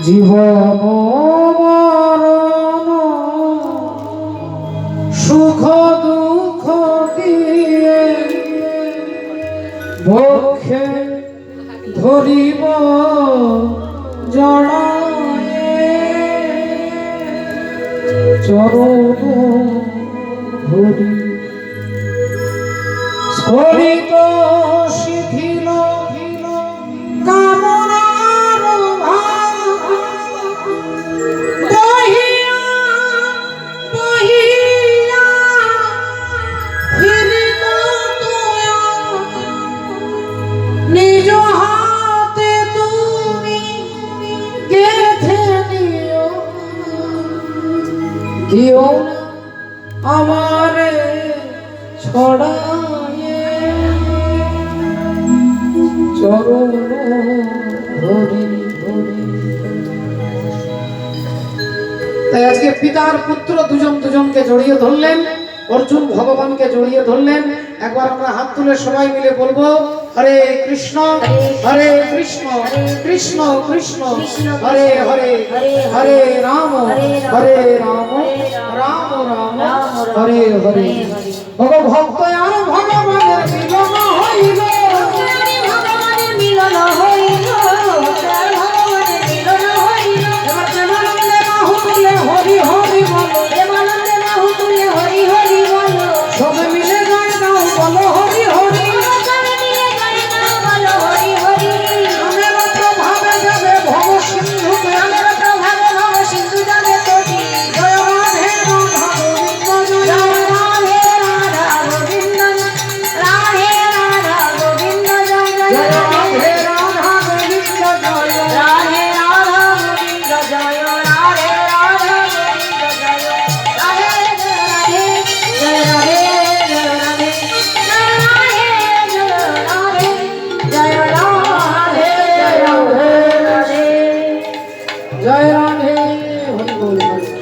জীবন মরণ সুখ দুঃখ দিয়ে বক্ষে ধরিব জড়ায়ে চরণ ধরি স্ফলিত শিথিল কামনার ভাব বহিয়া বহিয়া ফিরিব তোয়া নিজ হাতে তুমি গেঁথে দিও না আমারে ছড়ায়ে চরণ ধরি ধরি। তাই আজকে পিতার পুত্র দুজন দুজনকে জড়িয়ে ধরলেন, অর্জুন ভগবানকে জড়িয়ে ধরলেন। একবার আমরা হাত তুলে সবাই মিলে বলবো হরে কৃষ্ণ হরে কৃষ্ণ কৃষ্ণ কৃষ্ণ হরে হরে হরে রাম হরে রাম রাম রাম হরে হরে। ভগভক্ত আর ভগবানের মিলন হইল, ভগবানের মিলন হইল, ভগবানের মিলন হইল। এবার প্রেমানন্দে বাহু তুলে হরি হরি বলো, প্রেমানন্দে বাহু তুলে হরি হরি বলো। সবে মিলে গায় দাও বলো হরি হরি। সবে মিলে গায়ে দাও বলো হরি হরি। আমের প্রভাবে যাবে ভব সিন্ধু আমের প্রভাবে ভব সিন্ধু যাবে তটি। জয় রাধে রাধা গোবিন্দ জয় রাধে রাধা গোবিন্দ রাধে রাধা গোবিন্দ জয় জয় জয় রাধে রাধে রাধা গোবিন্দ জয় রাধে রাধা গোবিন্দ জয় রাধে রাধা গোবিন্দ জয় রাধে রাধে জয় রাধে জয় রাধে জয় রাধে জয় রাধে জয় রাধে জয় রাধে জয় রাধে হরি বল হরি।